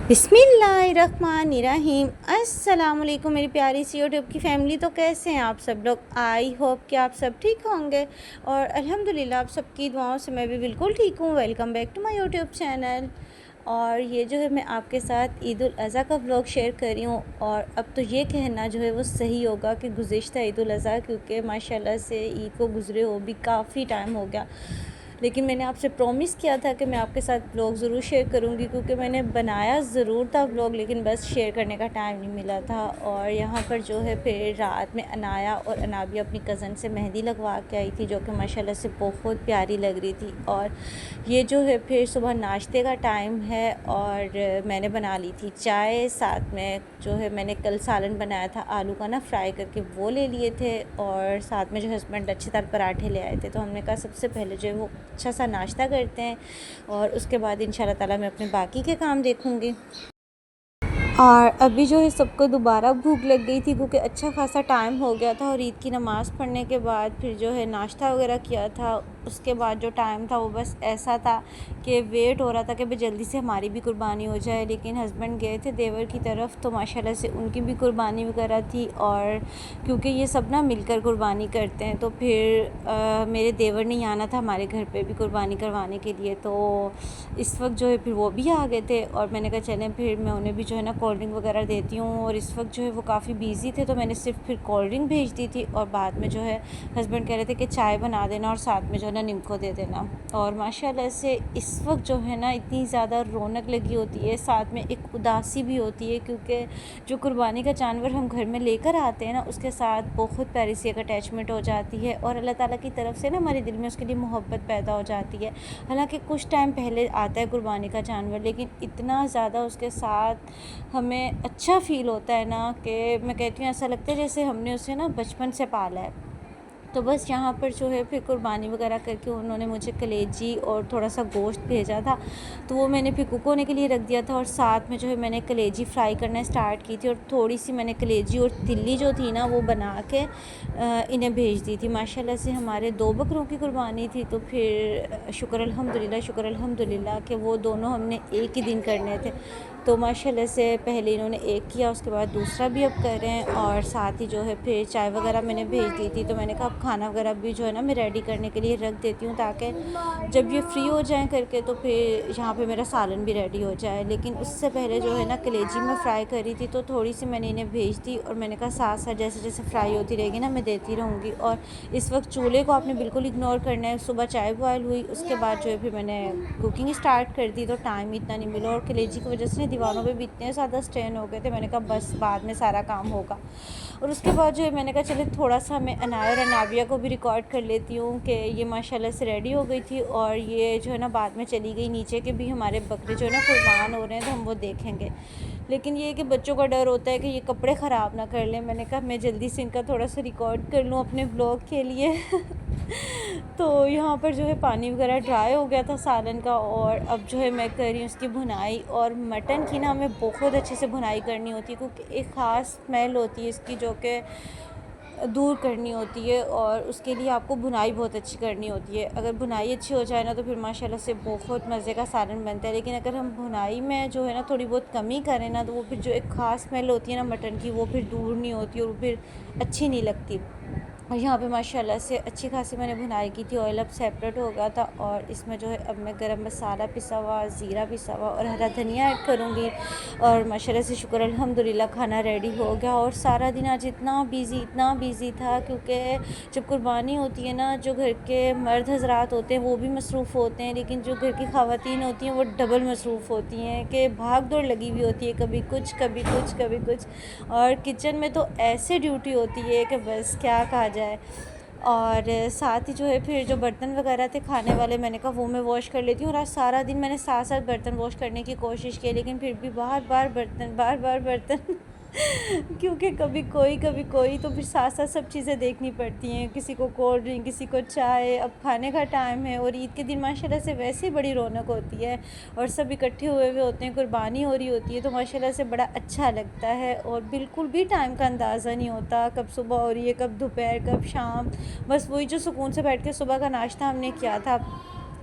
बिस्मिल्लाहिर्रहमानिर्रहीम। अस्सलाम वालेकुम मेरी प्यारी सी यूट्यूब की फ़ैमिली। तो कैसे हैं आप सब लोग? आई होप कि आप सब ठीक होंगे और अल्हम्दुलिल्लाह आप सबकी दुआओं से मैं भी बिल्कुल ठीक हूँ। Welcome back to my YouTube channel. और ये जो है मैं आपके साथ ईद उल अज़हा का व्लॉग शेयर कर रही हूँ। और अब तो ये कहना जो है वो सही होगा कि गुज़िश्ता ईद उल अज़हा, क्योंकि माशाल्लाह से ईद को गुज़रे हो भी काफ़ी टाइम हो गया, लेकिन मैंने आपसे प्रॉमिस किया था कि मैं आपके साथ व्लॉग ज़रूर शेयर करूंगी, क्योंकि मैंने बनाया ज़रूर था व्लॉग, लेकिन बस शेयर करने का टाइम नहीं मिला था। और यहाँ पर जो है फिर रात में अनाया और अनाबिया अपनी कज़न से मेहंदी लगवा के आई थी, जो कि माशाल्लाह से बहुत प्यारी लग रही थी। और ये जो है फिर सुबह नाश्ते का टाइम है और मैंने बना ली थी चाय, साथ में जो है मैंने कल सालन बनाया था आलू का ना फ्राई करके, वो ले लिए थे। और साथ में जो हस्बैंड अच्छे तरह पराठे ले आए थे, तो हमने कहा सबसे पहले जो है वो अच्छा सा नाश्ता करते हैं और उसके बाद इंशाल्लाह ताला मैं अपने बाकी के काम देखूँगी। और अभी जो है सबको दोबारा भूख लग गई थी, क्योंकि अच्छा खासा टाइम हो गया था और ईद की नमाज़ पढ़ने के बाद फिर जो है नाश्ता वगैरह किया था। उसके बाद जो टाइम था वो बस ऐसा था कि वेट हो रहा था कि भाई जल्दी से हमारी भी कुर्बानी हो जाए। लेकिन हस्बैंड गए थे देवर की तरफ, तो माशाल्लाह से उनकी भी कुर्बानी वगैरह थी। और क्योंकि ये सब ना मिलकर कुर्बानी करते हैं, तो फिर मेरे देवर ने आना था हमारे घर पे भी कुर्बानी करवाने के लिए। तो इस वक्त जो है फिर वो भी आ गए थे और मैंने कहा चलें फिर मैं उन्हें भी जो है ना कोल्ड ड्रिंक वगैरह देती हूँ। और इस वक्त जो है वो काफ़ी बिज़ी थे, तो मैंने सिर्फ फिर कोल्ड ड्रिंक भेज दी थी। और बाद में जो है हस्बैंड कह रहे थे कि चाय बना देना और साथ में जो है ना निम्को दे देना। और माशाल्लाह से इस वक्त जो है ना इतनी ज़्यादा रौनक लगी होती है, साथ में एक उदासी भी होती है, क्योंकि जो कुर्बानी का जानवर हम घर में लेकर आते हैं ना, उसके साथ बहुत प्यारी सी एक अटैचमेंट हो जाती है और अल्लाह ताला की तरफ से ना हमारे दिल में उसके लिए मोहब्बत पैदा हो जाती है। हालांकि कुछ टाइम पहले आता है कुर्बानी का जानवर, लेकिन इतना ज़्यादा उसके साथ हमें अच्छा फ़ील होता है ना कि मैं कहती हूँ ऐसा लगता है जैसे हमने उसे ना बचपन से पाला है। तो बस यहाँ पर जो है फिर कुर्बानी वगैरह करके उन्होंने मुझे कलेजी और थोड़ा सा गोश्त भेजा था, तो वो मैंने फिर कुक होने के लिए रख दिया था। और साथ में जो है मैंने कलेजी फ्राई करना स्टार्ट की थी और थोड़ी सी मैंने कलेजी और तिल्ली जो थी ना वो बना के इन्हें भेज दी थी। माशाल्लाह से हमारे 2 बकरों की कुर्बानी थी, तो फिर शुक्र अल्हम्दुलिल्लाह कि वो दोनों हमने एक ही दिन करने थे। तो माशाल्लाह से पहले इन्होंने एक किया, उसके बाद दूसरा भी अब कर रहे हैं। और साथ ही जो है फिर चाय वगैरह मैंने भेज दी थी, तो मैंने कहा अब खाना वगैरह भी जो है ना मैं रेडी करने के लिए रख देती हूँ, ताकि जब ये फ्री हो जाएं करके तो फिर यहाँ पे मेरा सालन भी रेडी हो जाए। लेकिन उससे पहले जो है ना कलेजी में फ्राई करी थी, तो थोड़ी सी मैंने इन्हें भेज दी और मैंने कहा साथ साथ जैसे जैसे फ्राई होती रहेगी ना मैं देती रहूँगी। और इस वक्त चूल्हे को आपने बिल्कुल इग्नोर करना है। सुबह चाय बॉयल हुई, उसके बाद जो है फिर मैंने कुकिंग स्टार्ट कर दी, तो टाइम इतना नहीं मिला। और कलेजी की वजह से दीवारों पे भी इतने ज़्यादा स्ट्रेन हो गए थे, मैंने कहा बस बाद में सारा काम होगा। और उसके बाद जो है मैंने कहा चले थोड़ा सा मैं अनाया और अनाबिया को भी रिकॉर्ड कर लेती हूँ कि ये माशाल्लाह से रेडी हो गई थी। और ये जो है ना बाद में चली गई नीचे के भी हमारे बकरे जो है ना कुर्बान हो रहे हैं, तो हम वो देखेंगे। लेकिन ये कि बच्चों का डर होता है कि ये कपड़े ख़राब ना कर लें, मैंने कहा मैं जल्दी से इनका थोड़ा सा रिकॉर्ड कर लूँ अपने ब्लॉग के लिए। तो यहाँ पर जो है पानी वगैरह ड्राई हो गया था सालन का, और अब जो है मैं कर रही हूँ उसकी भुनाई। और मटन की ना हमें बहुत अच्छे से भुनाई करनी होती है, क्योंकि एक ख़ास स्मेल होती है इसकी जो कि दूर करनी होती है, और उसके लिए आपको भुनाई बहुत अच्छी करनी होती है। अगर भुनाई अच्छी हो जाए ना तो फिर माशाल्लाह से बहुत मज़े का सालन बनता है। लेकिन अगर हम भुनाई में जो है ना थोड़ी बहुत कमी करें ना, तो वो फिर जो एक ख़ास स्मेल होती है ना मटन की, वो फिर दूर नहीं होती और फिर अच्छी नहीं लगती। और यहाँ पे माशाल्लाह से अच्छी खासी मैंने भुनाई की थी, ऑयल अब सेपरेट हो गया था। और इसमें जो है अब मैं गरम मसाला पिसा हुआ, ज़ीरा पिसा हुआ और हरा धनिया ऐड करूँगी। और माशाल्लाह से शुक्र अल्हम्दुलिल्लाह खाना रेडी हो गया। और सारा दिन आज इतना बिज़ी था, क्योंकि जब कुर्बानी होती है ना, जो घर के मर्द हज़रात होते हैं वो भी मसरूफ़ होते हैं, लेकिन जो घर की ख़वातीन होती हैं वो डबल मसरूफ़ होती हैं कि भाग दौड़ लगी हुई होती है, कभी कुछ कभी कुछ कभी कुछ। और किचन में तो ऐसे ड्यूटी होती है कि बस क्या कहा जाए। और साथ ही जो है फिर जो बर्तन वगैरह थे खाने वाले, मैंने कहा वो मैं वॉश कर लेती हूँ। और आज सारा दिन मैंने साथ साथ बर्तन वॉश करने की कोशिश की, लेकिन फिर भी बार बार बर्तन क्योंकि कभी कोई तो फिर साथ साथ सब चीज़ें देखनी पड़ती हैं, किसी को कोल्ड ड्रिंक, किसी को चाय। अब खाने का टाइम है और ईद के दिन माशाल्लाह से वैसे ही बड़ी रौनक होती है और सब इकट्ठे हुए होते हैं, कुर्बानी हो रही होती है, तो माशाल्लाह से बड़ा अच्छा लगता है। और बिल्कुल भी टाइम का अंदाज़ा नहीं होता, कब सुबह हो रही है, कब दोपहर, कब शाम। बस वही जो सुकून से बैठ के सुबह का नाश्ता हमने किया था,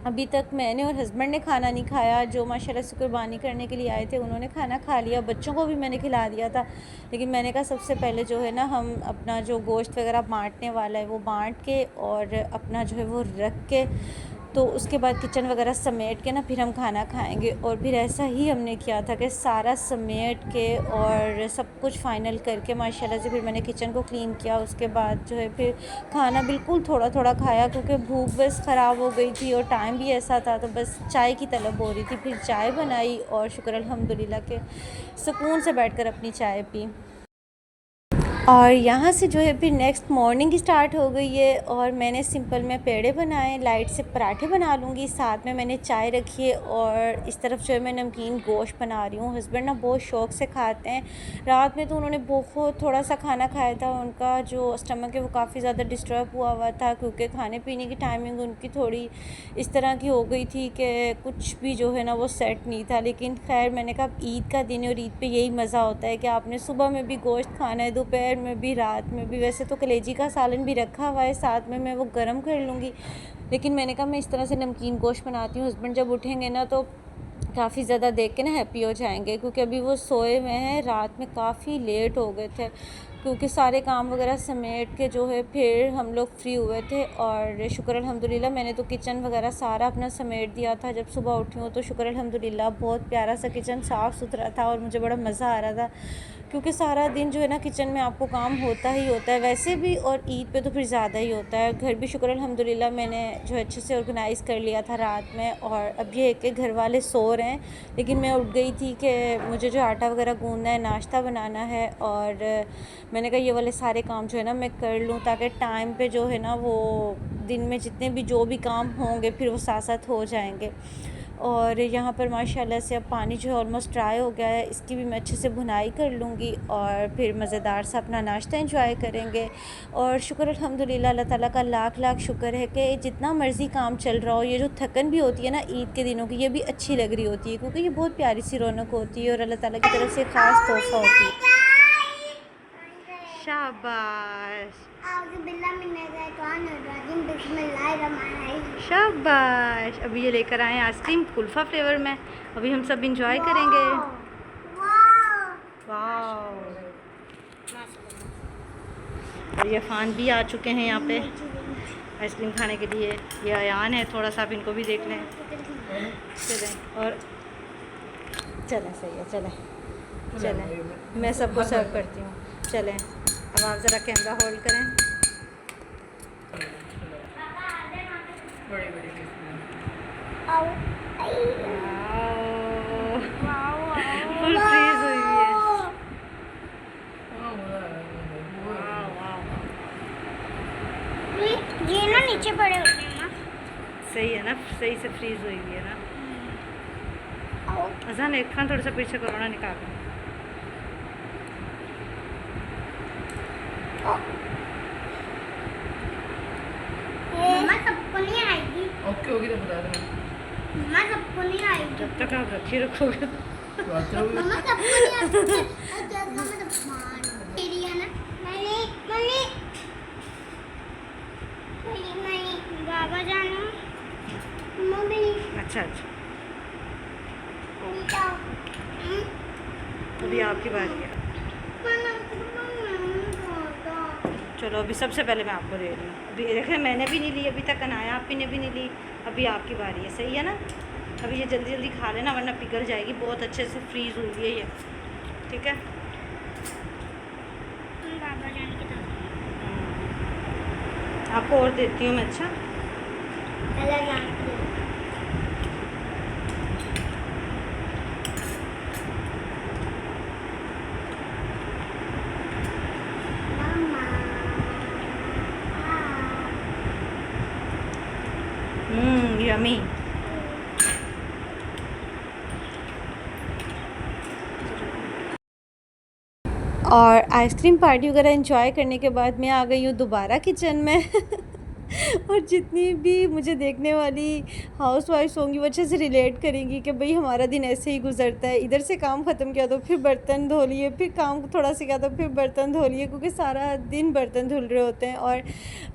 अभी तक मैंने और हस्बैंड ने खाना नहीं खाया। जो माशाल्लाह से कुर्बानी करने के लिए आए थे उन्होंने खाना खा लिया, बच्चों को भी मैंने खिला दिया था। लेकिन मैंने कहा सबसे पहले जो है ना हम अपना जो गोश्त वगैरह बांटने वाला है वो बांट के और अपना जो है वो रख के, तो उसके बाद किचन वगैरह समेट के ना फिर हम खाना खाएंगे। और फिर ऐसा ही हमने किया था कि सारा समेट के और सब कुछ फ़ाइनल करके माशाल्लाह से फिर मैंने किचन को क्लीन किया। उसके बाद जो है फिर खाना बिल्कुल थोड़ा थोड़ा खाया, क्योंकि भूख बस ख़राब हो गई थी और टाइम भी ऐसा था, तो बस चाय की तलब हो रही थी। फिर चाय बनाई और शुक्र अल्हम्दुलिल्लाह के सुकून से बैठकर अपनी चाय पी। और यहाँ से जो है फिर नेक्स्ट मॉर्निंग स्टार्ट हो गई है और मैंने सिंपल में पेड़े बनाए, लाइट से पराठे बना लूँगी, साथ में मैंने चाय रखी है और इस तरफ जो है मैं नमकीन गोश्त बना रही हूँ। हस्बैंड ना बहुत शौक़ से खाते हैं। रात में तो उन्होंने बहुत थोड़ा सा खाना खाया था, उनका जो स्टमक है वो काफ़ी ज़्यादा डिस्टर्ब हुआ हुआ था, क्योंकि खाने पीने की टाइमिंग उनकी थोड़ी इस तरह की हो गई थी कि कुछ भी जो है ना वो सेट नहीं था। लेकिन खैर मैंने कहा ईद का दिन है और ईद पे यही मज़ा होता है कि आपने सुबह में भी गोश्त खाना है, दोपहर में भी, रात में भी। वैसे तो कलेजी का सालन भी रखा हुआ है साथ में, मैं वो गर्म कर लूँगी। लेकिन मैंने कहा मैं इस तरह से नमकीन गोश्त बनाती हूँ, हस्बैंड जब उठेंगे ना तो काफ़ी ज़्यादा देख के ना हैप्पी हो जाएंगे, क्योंकि अभी वो सोए हुए हैं। रात में काफ़ी लेट हो गए थे, क्योंकि सारे काम वगैरह समेट के जो है फिर हम लोग फ्री हुए थे। और शुक्र अल्हम्दुलिल्लाह मैंने तो किचन वगैरह सारा अपना समेट दिया था। जब सुबह उठी हूँ तो शुक्र अल्हम्दुलिल्लाह बहुत प्यारा सा किचन साफ़ सुथरा था और मुझे बड़ा मज़ा आ रहा था, क्योंकि सारा दिन जो है ना किचन में आपको काम होता ही होता है वैसे भी, और ईद पे तो फिर ज़्यादा ही होता है। घर भी शुक्र अल्हम्दुलिल्लाह मैंने जो अच्छे से ऑर्गेनाइज़ कर लिया था रात में। और अब ये है कि घर वाले सो रहे हैं, लेकिन मैं उठ गई थी कि मुझे जो आटा वगैरह गूँधना है, नाश्ता बनाना है, और मैंने कहा ये वाले सारे काम जो है ना मैं कर लूँ, ताकि टाइम पे जो है ना वो दिन में जितने भी जो भी काम होंगे फिर वो साथ साथ हो जाएंगे। और यहाँ पर माशाल्लाह से अब पानी जो है ऑलमोस्ट ड्राई हो गया है, इसकी भी मैं अच्छे से भुनाई कर लूँगी और फिर मज़ेदार सा अपना नाश्ता एंजॉय करेंगे। और शुक्र अल्हम्दुलिल्लाह अल्लाह ताला का लाख लाख शुक्र है कि जितना मर्ज़ी काम चल रहा हो, ये जो थकन भी होती है ना ईद के दिनों की, ये भी अच्छी लग रही होती है, क्योंकि ये बहुत प्यारी सी रौनक होती है और अल्लाह ताला की तरफ से ख़ास तोहफ़ा होती है। शाबाश शाबाश। अभी ये लेकर आए आइसक्रीम कुल्फ़ा फ्लेवर में, अभी हम सब इंजॉय करेंगे। वाह। और ये फ़ान भी आ चुके हैं यहाँ पे आइसक्रीम खाने के लिए। ये अयान है, थोड़ा सा आप इनको भी देख लें। चलें और चलें, सही है, चलें चलें, मैं सबको सर्व करती हूँ। चलें अब आप ज़रा कैमरा होल्ड करें। फुल फ्रीज हुई है। ये ना नीचे पड़े होते हैं ना। सही है ना, सही से फ्रीज हुई है ना। अजान एक खान थोड़ा सा पीछे कोरोना निकाल दो। मम्मा सबको नहीं आएगी। ओके होगी तो बता देना। मम्मा सबको नहीं आएगी। जब तक आप रखी रखोगे मम्मा सबको नहीं आएगी। तेरी है ना। नहीं नहीं नहीं बाबा जानो मम्मी। अच्छा अच्छा, अभी आपकी बारी है। चलो अभी सबसे पहले मैं आपको दे रही हूँ। अभी देखें मैंने भी नहीं ली अभी तक, अनाया आप ने भी नहीं ली, अभी आपकी बारी है। सही है ना, अभी ये जल्दी जल्दी खा लेना वरना पिघल जाएगी। बहुत अच्छे से फ्रीज़ हुई है ये, ठीक है। आपको और देती हूँ मैं। अच्छा यमी। और आइसक्रीम पार्टी वगैरह एंजॉय करने के बाद मैं आ गई हूँ दोबारा किचन में और जितनी भी मुझे देखने वाली हाउसवाइफ्स होंगी वो अच्छे से रिलेट करेंगी कि भाई हमारा दिन ऐसे ही गुजरता है, इधर से काम ख़त्म किया तो फिर बर्तन धो लिए, फिर काम थोड़ा सा किया तो फिर बर्तन धो लिए, क्योंकि सारा दिन बर्तन धुल रहे होते हैं। और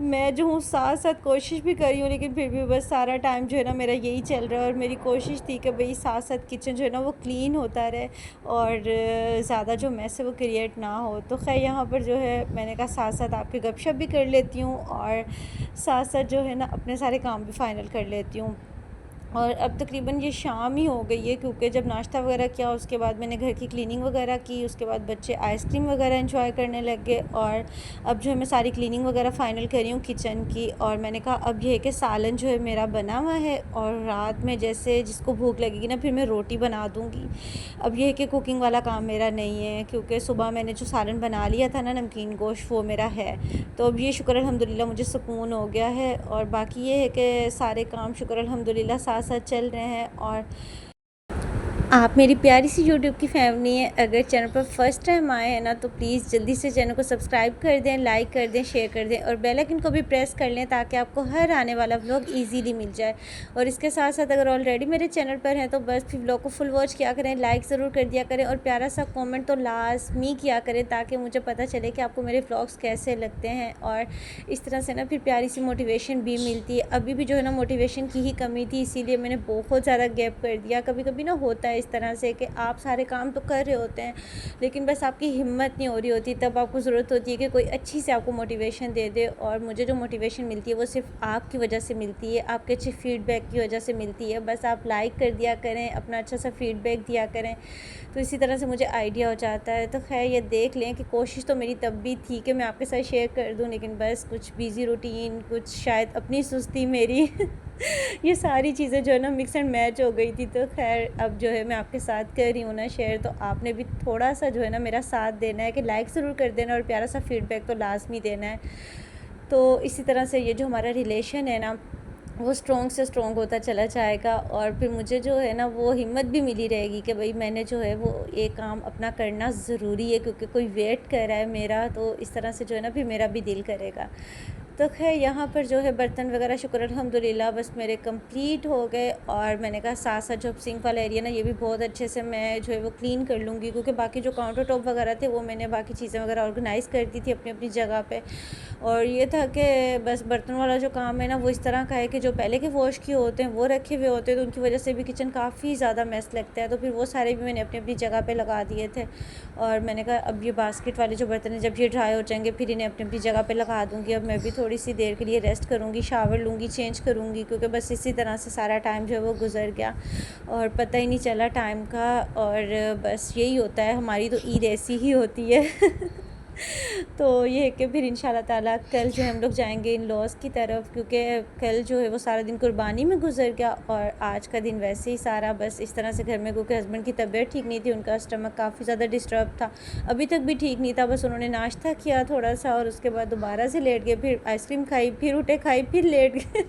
मैं जो हूँ साथ साथ कोशिश भी कर रही हूँ, लेकिन फिर भी बस सारा टाइम जो है ना मेरा यही चल रहा है। और मेरी कोशिश थी कि भाई साथ साथ किचन जो है ना वो क्लीन होता रहे और ज़्यादा जो मैस है वो क्रिएट ना हो। तो खैर यहाँ पर जो है मैंने कहा साथ साथ आपके गपशप भी कर लेती हूँ और साथ साथ जो है ना अपने सारे काम भी फ़ाइनल कर लेती हूँ। और अब तकरीबन ये शाम ही हो गई है, क्योंकि जब नाश्ता वगैरह किया उसके बाद मैंने घर की क्लीनिंग वगैरह की, उसके बाद बच्चे आइसक्रीम वगैरह एंजॉय करने लग गए। और अब जो है मैं सारी क्लीनिंग वगैरह फ़ाइनल कर रही हूँ किचन की। और मैंने कहा अब ये है कि सालन जो है मेरा बना हुआ है और रात में जैसे जिसको भूख लगेगी ना फिर मैं रोटी बना दूँगी। अब ये है कि कुकिंग वाला काम मेरा नहीं है, क्योंकि सुबह मैंने जो सालन बना लिया था ना नमकीन गोश्त वो मेरा है। तो अब ये शुक्र अल्हम्दुलिल्लाह मुझे सुकून हो गया है। और बाकी ये है कि सारे काम शुक्र अल्हम्दुलिल्लाह साथ साथ चल रहे हैं। और आप मेरी प्यारी सी यूट्यूब की फैमिली है, अगर चैनल पर फर्स्ट टाइम आए हैं ना तो प्लीज़ जल्दी से चैनल को सब्सक्राइब कर दें, लाइक कर दें, शेयर कर दें और बेल आइकन को भी प्रेस कर लें ताकि आपको हर आने वाला व्लॉग इजीली मिल जाए। और इसके साथ साथ अगर ऑलरेडी मेरे चैनल पर हैं तो बस फिर व्लॉग को फुल वॉच किया करें, लाइक ज़रूर कर दिया करें और प्यारा सा कॉमेंट तो लाजमी किया करें ताकि मुझे पता चले कि आपको मेरे व्लॉग्स कैसे लगते हैं। और इस तरह से ना फिर प्यारी सी मोटिवेशन भी मिलती है। अभी भी जो है ना मोटिवेशन की ही कमी थी, इसीलिए मैंने बहुत ज़्यादा गैप कर दिया। कभी कभी ना होता है इस तरह से कि आप सारे काम तो कर रहे होते हैं लेकिन बस आपकी हिम्मत नहीं हो रही होती, तब आपको ज़रूरत होती है कि कोई अच्छी से आपको मोटिवेशन दे दे। और मुझे जो मोटिवेशन मिलती है वो सिर्फ आपकी वजह से मिलती है, आपके अच्छे फीडबैक की वजह से मिलती है। बस आप लाइक कर दिया करें, अपना अच्छा सा फीडबैक दिया करें, तो इसी तरह से मुझे आइडिया हो जाता है। तो खैर ये देख लें कि कोशिश तो मेरी तब भी थी कि मैं आपके साथ शेयर कर दूं, लेकिन बस कुछ बिज़ी रूटीन, कुछ शायद अपनी सुस्ती मेरी ये सारी चीज़ें जो है ना मिक्स एंड मैच हो गई थी। तो खैर अब जो है मैं आपके साथ कर रही हूँ ना शेयर, तो आपने भी थोड़ा सा जो है ना मेरा साथ देना है कि लाइक ज़रूर कर देना और प्यारा सा फीडबैक तो लाजमी देना है। तो इसी तरह से ये जो हमारा रिलेशन है ना वो स्ट्रॉन्ग से स्ट्रॉन्ग होता चला जाएगा और फिर मुझे जो है ना वो हिम्मत भी मिली रहेगी कि भाई मैंने जो है वो ये काम अपना करना ज़रूरी है, क्योंकि कोई वेट कर रहा है मेरा। तो इस तरह से जो है ना फिर मेरा भी दिल करेगा। तो खैर यहाँ पर जो है बर्तन वगैरह शुक्र अल्हम्दुलिल्लाह बस मेरे कंप्लीट हो गए। और मैंने कहा साथ साथ जो सिंक वाला एरिया ना ये भी बहुत अच्छे से मैं जो है वो क्लीन कर लूँगी, क्योंकि बाकी जो काउंटर टॉप वगैरह थे वो मैंने बाकी चीज़ें वगैरह ऑर्गेनाइज़ कर दी थी अपनी अपनी जगह पे। और ये था कि बस बर्तन वाला जो काम है ना वो इस तरह का है कि जो पहले के वॉश किए होते हैं वो रखे हुए होते हैं, तो उनकी वजह से भी किचन काफ़ी ज़्यादा मैस लगता है। तो फिर वो सारे भी मैंने अपनी अपनी जगह पे लगा दिए थे। और मैंने कहा अब ये बास्केट वाले जो बर्तन हैं जब ये ड्राई हो जाएंगे फिर इन्हें अपनी अपनी जगह पे लगा दूँगी। अब मैं भी थोड़ी सी देर के लिए रेस्ट करूँगी, शावर लूँगी, चेंज करूँगी, क्योंकि बस इसी तरह से सारा टाइम जो है वो गुजर गया और पता ही नहीं चला टाइम का। और बस यही होता है, हमारी तो ईद ऐसी ही होती है तो ये है कि फिर इंशाल्लाह ताला कल जो हम लोग जाएंगे इन लॉज की तरफ, क्योंकि कल जो है वो सारा दिन कुर्बानी में गुजर गया और आज का दिन वैसे ही सारा बस इस तरह से घर में, क्योंकि हस्बैंड की तबीयत ठीक नहीं थी, उनका स्टमक काफ़ी ज़्यादा डिस्टर्ब था, अभी तक भी ठीक नहीं था। बस उन्होंने नाश्ता किया थोड़ा सा और उसके बाद दोबारा से लेट गए, फिर आइसक्रीम खाई, फिर उठे, खाई, फिर लेट गए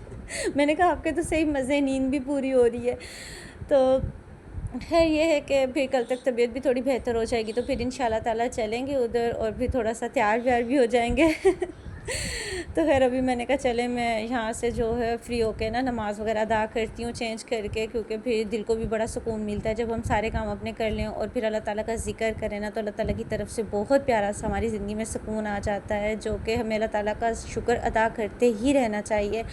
मैंने कहा आपके तो सही मज़े, नींद भी पूरी हो रही है। तो खैर ये है कि फिर कल तक तबीयत भी थोड़ी बेहतर हो जाएगी तो फिर इंशाल्लाह ताला चलेंगे उधर और फिर थोड़ा सा तैयार व्यार भी हो जाएंगे तो खैर अभी मैंने कहा चले मैं यहाँ से जो है फ्री होके ना नमाज़ वगैरह अदा करती हूँ चेंज करके, क्योंकि फिर दिल को भी बड़ा सुकून मिलता है जब हम सारे काम अपने कर लें और फिर अल्लाह ताला का ज़िक्र करें ना, तो अल्लाह ताला की तरफ से बहुत प्यारा सा हमारी ज़िंदगी में सुकून आ जाता है, जो कि हमें अल्लाह ताला का शुक्र अदा करते ही रहना चाहिए।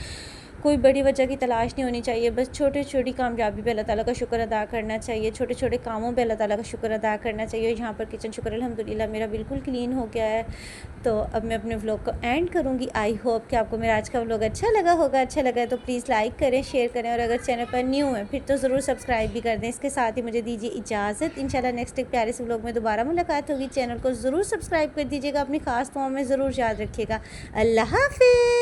कोई बड़ी वजह की तलाश नहीं होनी चाहिए, बस छोटी छोटी कामयाबी पे अल्लाह ताला का शुक्र अदा करना चाहिए, छोटे छोटे कामों पे अल्लाह ताला का शुक्र अदा करना चाहिए। यहाँ पर किचन शुक्र अल्हम्दुलिल्लाह मेरा बिल्कुल क्लीन हो गया है। तो अब मैं अपने व्लॉग को एंड करूँगी। आई होप कि आपको मेरा आज का व्लॉग अच्छा लगा होगा। अच्छा लगा है तो प्लीज़ लाइक करें, शेयर करें और अगर चैनल पर न्यू है फिर तो ज़रूर सब्सक्राइब भी कर दें। इसके साथ ही मुझे दीजिए इजाज़त, इंशाल्लाह नेक्स्ट एक प्यारे से व्लॉग में दोबारा मुलाकात होगी। चैनल को ज़रूर सब्सक्राइब कर दीजिएगा, अपनी ख़ास दुआओं में ज़रूर याद रखिएगा। अल्लाह हाफ़िज़।